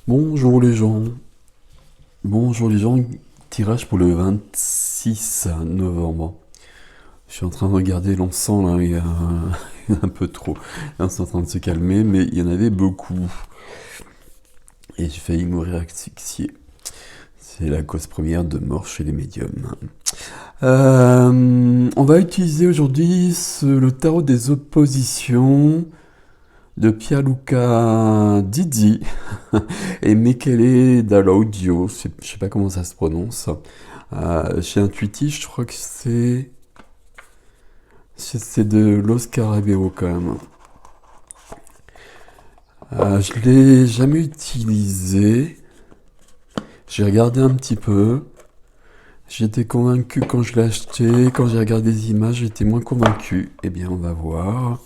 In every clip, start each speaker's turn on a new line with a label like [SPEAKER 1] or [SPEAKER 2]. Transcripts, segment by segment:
[SPEAKER 1] Bonjour les gens. Bonjour les gens. Tirage pour le 26 novembre. Je suis en train de regarder l'encens là, il y a un peu trop. Là, c'est en train de se calmer, mais il y en avait beaucoup. Et j'ai failli mourir asphyxié. C'est la cause première de mort chez les médiums. On va utiliser aujourd'hui le tarot des oppositions de Pierluca Didi et Michele Dall'Audio, je sais pas comment ça se prononce. Chez Intuitif, je crois que c'est de Los Carabeos quand même. Je l'ai jamais utilisé. J'ai regardé un petit peu. J'étais convaincu quand je l'ai acheté. Quand j'ai regardé les images, j'étais moins convaincu. Eh bien, on va voir.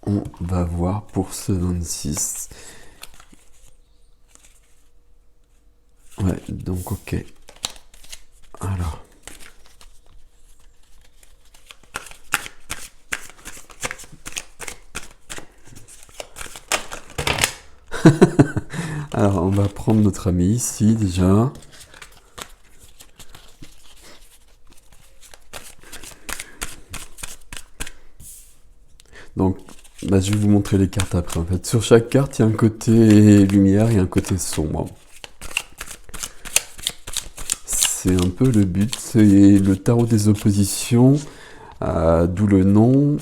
[SPEAKER 1] On va voir pour ce 26. Ouais, donc ok. Alors. Alors, on va prendre notre ami ici déjà. Donc, bah, je vais vous montrer les cartes après. En fait, sur chaque carte, il y a un côté lumière et un côté sombre. C'est un peu le but. C'est le tarot des oppositions, d'où le nom.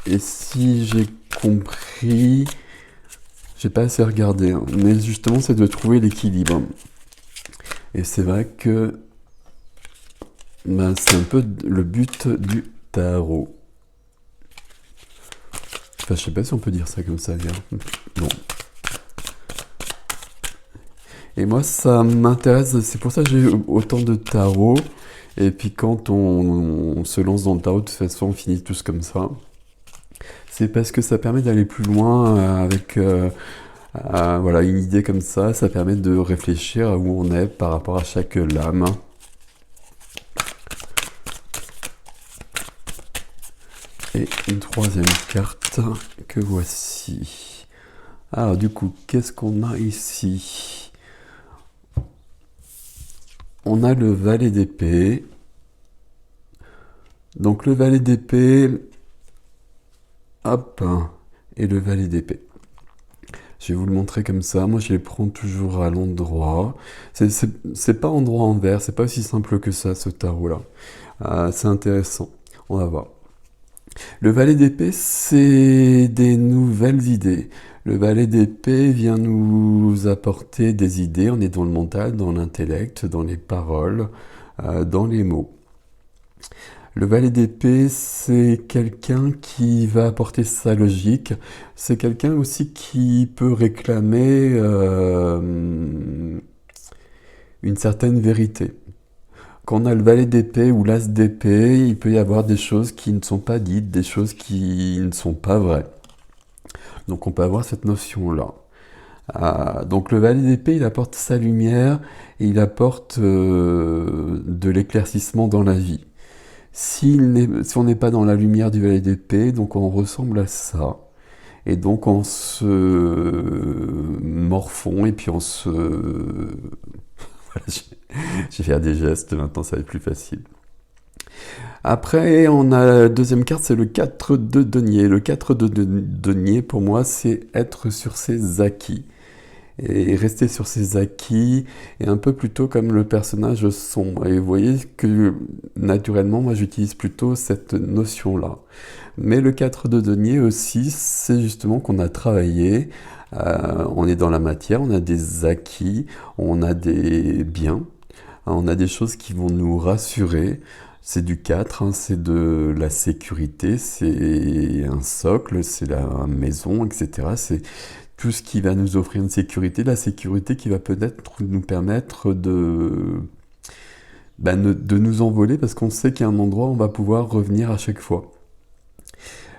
[SPEAKER 1] Et si j'ai compris, j'ai pas assez regardé, hein, mais justement, c'est de trouver l'équilibre. Et c'est vrai que bah, c'est un peu le but du tarot. Enfin, je sais pas si on peut dire ça comme ça, bien. Bon. Et moi, ça m'intéresse, c'est pour ça que j'ai autant de tarot. Et puis quand on se lance dans le tarot, de toute façon, on finit tous comme ça. C'est parce que ça permet d'aller plus loin avec voilà, une idée comme ça permet de réfléchir à où on est par rapport à chaque lame. Et une troisième carte que voici. Alors du coup, qu'est-ce qu'on a ici? On a le valet d'épée. Donc le valet d'épée, hop, et le valet d'épée. Je vais vous le montrer comme ça. Moi, je les prends toujours à l'endroit. C'est pas endroit envers, c'est pas aussi simple que ça, ce tarot-là. C'est intéressant. On va voir. Le valet d'épée, c'est des nouvelles idées. Le valet d'épée vient nous apporter des idées. On est dans le mental, dans l'intellect, dans les paroles, dans les mots. Le valet d'épée, c'est quelqu'un qui va apporter sa logique. C'est quelqu'un aussi qui peut réclamer une certaine vérité. Quand on a le valet d'épée ou l'as d'épée, il peut y avoir des choses qui ne sont pas dites, des choses qui ne sont pas vraies. Donc on peut avoir cette notion-là. Donc le valet d'épée, il apporte sa lumière et il apporte de l'éclaircissement dans la vie. Si on n'est pas dans la lumière du valet d'épée, donc on ressemble à ça. Et donc on se morfond et puis on se... Voilà, j'ai fait des gestes, maintenant ça va être plus facile. Après, on a la deuxième carte, c'est le 4 de denier. Le 4 de denier, pour moi, c'est être sur ses acquis. Et rester sur ses acquis, et un peu plutôt comme le personnage sombre. Et vous voyez que, naturellement, moi, j'utilise plutôt cette notion-là. Mais le 4 de denier aussi, c'est justement qu'on a travaillé, on est dans la matière, on a des acquis, on a des biens, on a des choses qui vont nous rassurer. C'est du 4, hein, c'est de la sécurité, c'est un socle, c'est la maison, etc. C'est tout ce qui va nous offrir une sécurité, la sécurité qui va peut-être nous permettre de nous envoler parce qu'on sait qu'il y a un endroit où on va pouvoir revenir à chaque fois.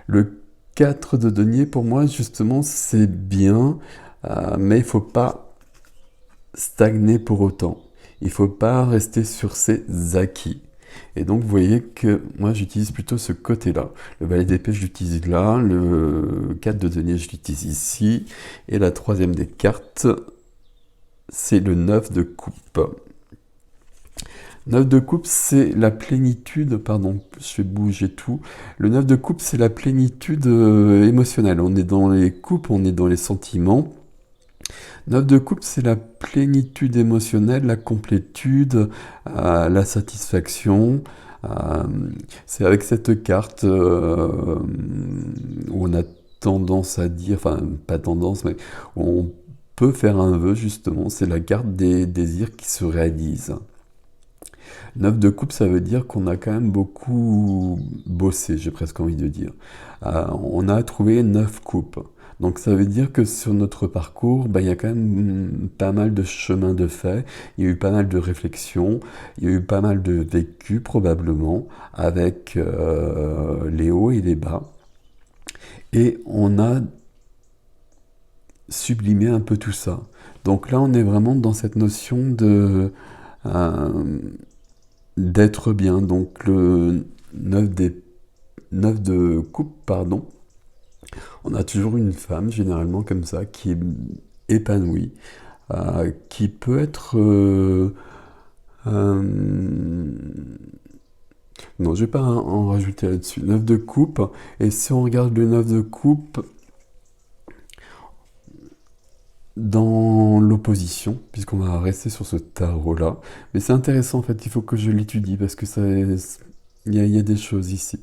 [SPEAKER 1] Le 4 de denier, pour moi, justement, c'est bien, mais il ne faut pas stagner pour autant. Il ne faut pas rester sur ses acquis. Et donc, vous voyez que moi, j'utilise plutôt ce côté-là. Le valet d'épée, je l'utilise là. Le 4 de denier, je l'utilise ici. Et la troisième des cartes, c'est le 9 de coupe. 9 de coupe, c'est la plénitude, pardon, je vais bouger tout. Le 9 de coupe, c'est la plénitude émotionnelle. On est dans les coupes, on est dans les sentiments. 9 de coupe, c'est la plénitude émotionnelle, la complétude, la satisfaction. C'est avec cette carte où on a tendance à dire, enfin pas tendance, mais où on peut faire un vœu justement, c'est la carte des désirs qui se réalisent. 9 de coupe, ça veut dire qu'on a quand même beaucoup bossé, j'ai presque envie de dire. On a trouvé 9 coupes. Donc ça veut dire que sur notre parcours, il y a quand même pas mal de chemin de fait, il y a eu pas mal de réflexions, il y a eu pas mal de vécu probablement, avec les hauts et les bas. Et on a sublimé un peu tout ça. Donc là, on est vraiment dans cette notion de... d'être bien. Donc le 9 de coupe, pardon, on a toujours une femme, généralement comme ça, qui est épanouie, qui peut être... non, je vais pas en rajouter là-dessus. 9 de coupe, et si on regarde le 9 de coupe dans l'opposition, puisqu'on va rester sur ce tarot-là, mais c'est intéressant en fait, il faut que je l'étudie, parce que il y a des choses ici.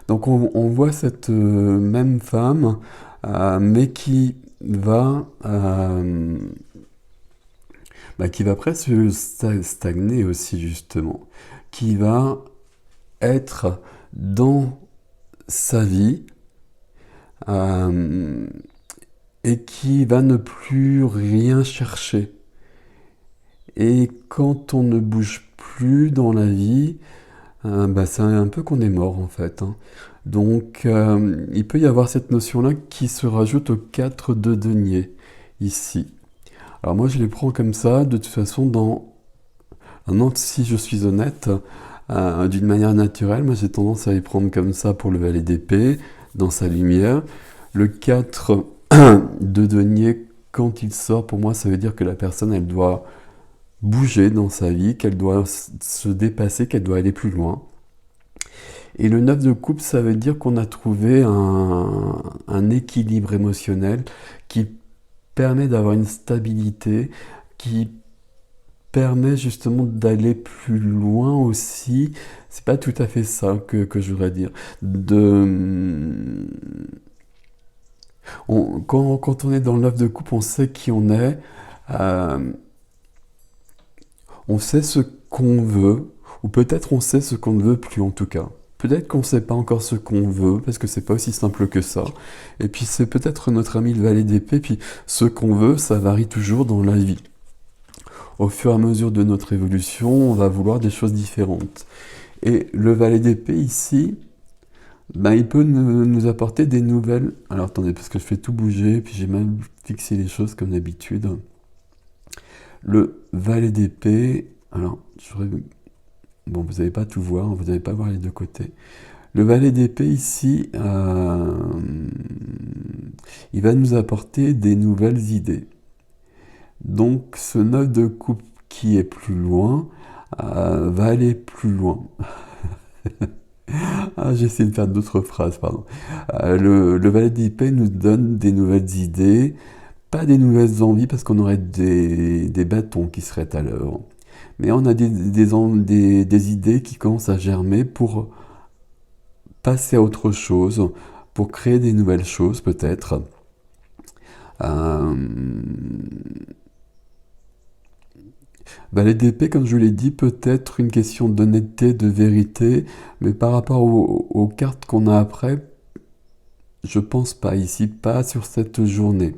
[SPEAKER 1] Donc on voit cette même femme, mais qui va presque stagner aussi justement, qui va être dans sa vie et qui va ne plus rien chercher. Et quand on ne bouge plus dans la vie, c'est un peu qu'on est mort en fait, hein. Donc il peut y avoir cette notion-là qui se rajoute au 4 de denier, ici. Alors moi je les prends comme ça, de toute façon si je suis honnête, d'une manière naturelle, moi j'ai tendance à les prendre comme ça pour le valet d'épée, dans sa lumière. Le 4 de denier, quand il sort, pour moi ça veut dire que la personne elle doit bouger dans sa vie, qu'elle doit se dépasser, qu'elle doit aller plus loin. Et le 9 de coupe, ça veut dire qu'on a trouvé un équilibre émotionnel qui permet d'avoir une stabilité, qui permet justement d'aller plus loin aussi. C'est pas tout à fait ça que je voudrais dire. Quand on est dans le 9 de coupe, on sait qui on est. On sait ce qu'on veut, ou peut-être on sait ce qu'on ne veut plus en tout cas. Peut-être qu'on ne sait pas encore ce qu'on veut, parce que c'est pas aussi simple que ça. Et puis c'est peut-être notre ami le valet d'épée, puis ce qu'on veut, ça varie toujours dans la vie. Au fur et à mesure de notre évolution, on va vouloir des choses différentes. Et le valet d'épée ici, il peut nous apporter des nouvelles... Alors attendez, parce que je fais tout bouger, puis j'ai même fixé les choses comme d'habitude. Le valet d'épée, alors, bon, vous n'allez pas tout voir, vous n'allez pas voir les deux côtés. Le valet d'épée ici, il va nous apporter des nouvelles idées. Donc, ce 9 de coupe qui est plus loin, va aller plus loin. J'ai essayé de faire d'autres phrases, pardon. Le valet d'épée nous donne des nouvelles idées, pas des nouvelles envies parce qu'on aurait des bâtons qui seraient à l'œuvre. Mais on a des idées qui commencent à germer pour passer à autre chose, pour créer des nouvelles choses peut-être. Valet d'épée, comme je l'ai dit, peut être une question d'honnêteté, de vérité, mais par rapport aux cartes qu'on a après, je pense pas ici, pas sur cette journée.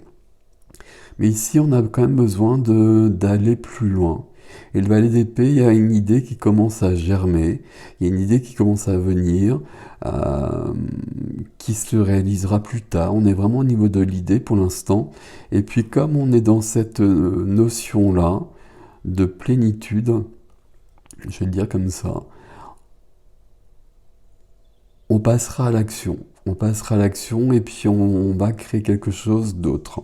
[SPEAKER 1] Mais ici, on a quand même besoin d'aller plus loin. Et le valet d'épée, il y a une idée qui commence à germer, il y a une idée qui commence à venir, qui se réalisera plus tard. On est vraiment au niveau de l'idée pour l'instant. Et puis comme on est dans cette notion-là de plénitude, je vais le dire comme ça, on passera à l'action. On passera à l'action et puis on va créer quelque chose d'autre.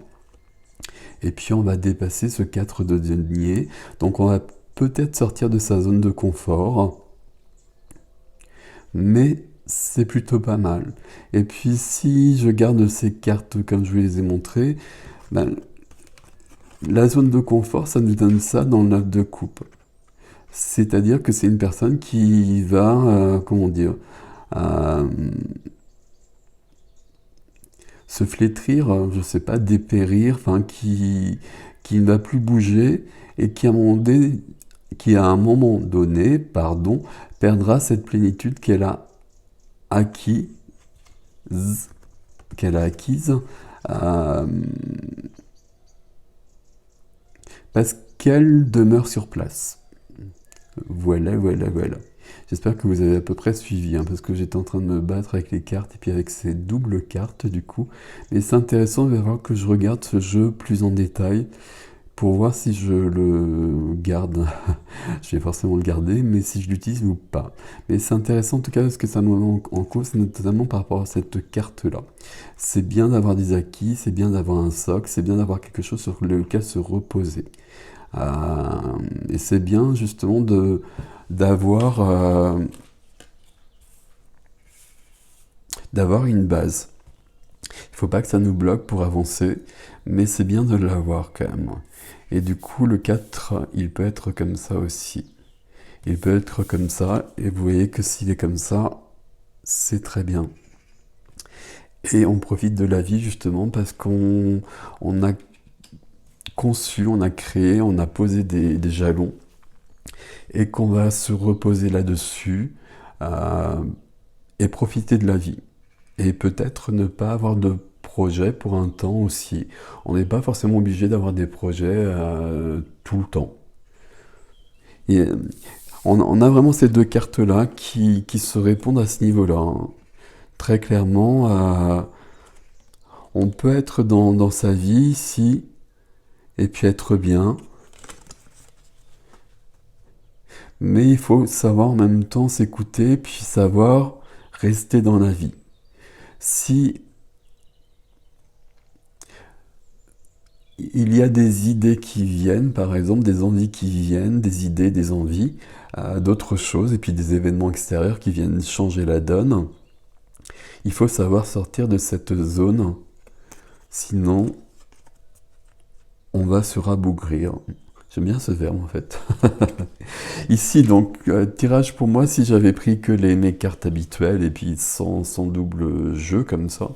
[SPEAKER 1] Et puis on va dépasser ce 4 de denier. Donc on va peut-être sortir de sa zone de confort. Mais c'est plutôt pas mal. Et puis si je garde ces cartes comme je vous les ai montrées, ben, la zone de confort, ça nous donne ça dans le 9 de coupe. C'est-à-dire que c'est une personne qui va, comment dire, euh, se flétrir, je sais pas, dépérir, enfin qui ne va plus bouger et qui à un moment donné, pardon, perdra cette plénitude acquis, qu'elle a acquise, euh, parce qu'elle demeure sur place. Voilà, voilà, voilà. J'espère que vous avez à peu près suivi, hein, parce que j'étais en train de me battre avec les cartes et puis avec ces doubles cartes du coup. Mais c'est intéressant, il va falloir que je regarde ce jeu plus en détail pour voir si je le garde. Je vais forcément le garder, mais si je l'utilise ou pas. Mais c'est intéressant en tout cas parce que ça nous met en cause, notamment par rapport à cette carte-là. C'est bien d'avoir des acquis, c'est bien d'avoir un socle, c'est bien d'avoir quelque chose sur lequel se reposer. Euh, et c'est bien justement d'avoir une base. Il ne faut pas que ça nous bloque pour avancer, mais c'est bien de l'avoir quand même. Et du coup, le 4, il peut être comme ça aussi. Il peut être comme ça, et vous voyez que s'il est comme ça, c'est très bien. Et on profite de la vie justement parce qu'on a conçu, on a créé, on a posé des jalons et qu'on va se reposer là-dessus euh, et profiter de la vie. Et peut-être ne pas avoir de projet pour un temps aussi. On n'est pas forcément obligé d'avoir des projets tout le temps. Et on a vraiment ces deux cartes-là qui se répondent à ce niveau-là, hein. Très clairement, on peut être dans sa vie ici et puis être bien. Mais il faut savoir en même temps s'écouter, puis savoir rester dans la vie. Si il y a des idées qui viennent, par exemple, des envies qui viennent, des idées, des envies, d'autres choses, et puis des événements extérieurs qui viennent changer la donne, il faut savoir sortir de cette zone, sinon on va se rabougrir. J'aime bien ce verbe en fait. Ici donc, tirage pour moi si j'avais pris que mes cartes habituelles et puis sans double jeu comme ça.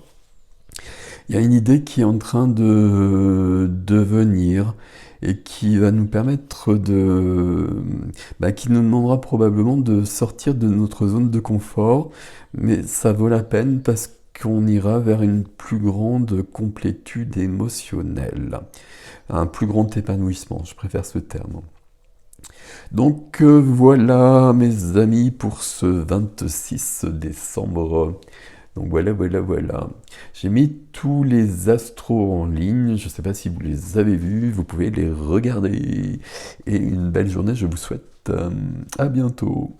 [SPEAKER 1] Il y a une idée qui est en train de venir et qui va nous permettre qui nous demandera probablement de sortir de notre zone de confort, mais ça vaut la peine parce qu'on ira vers une plus grande complétude émotionnelle, un plus grand épanouissement, je préfère ce terme. Donc voilà mes amis pour ce 26 décembre. Donc voilà, voilà, voilà. J'ai mis tous les astros en ligne. Je ne sais pas si vous les avez vus. Vous pouvez les regarder. Et une belle journée, je vous souhaite. À bientôt.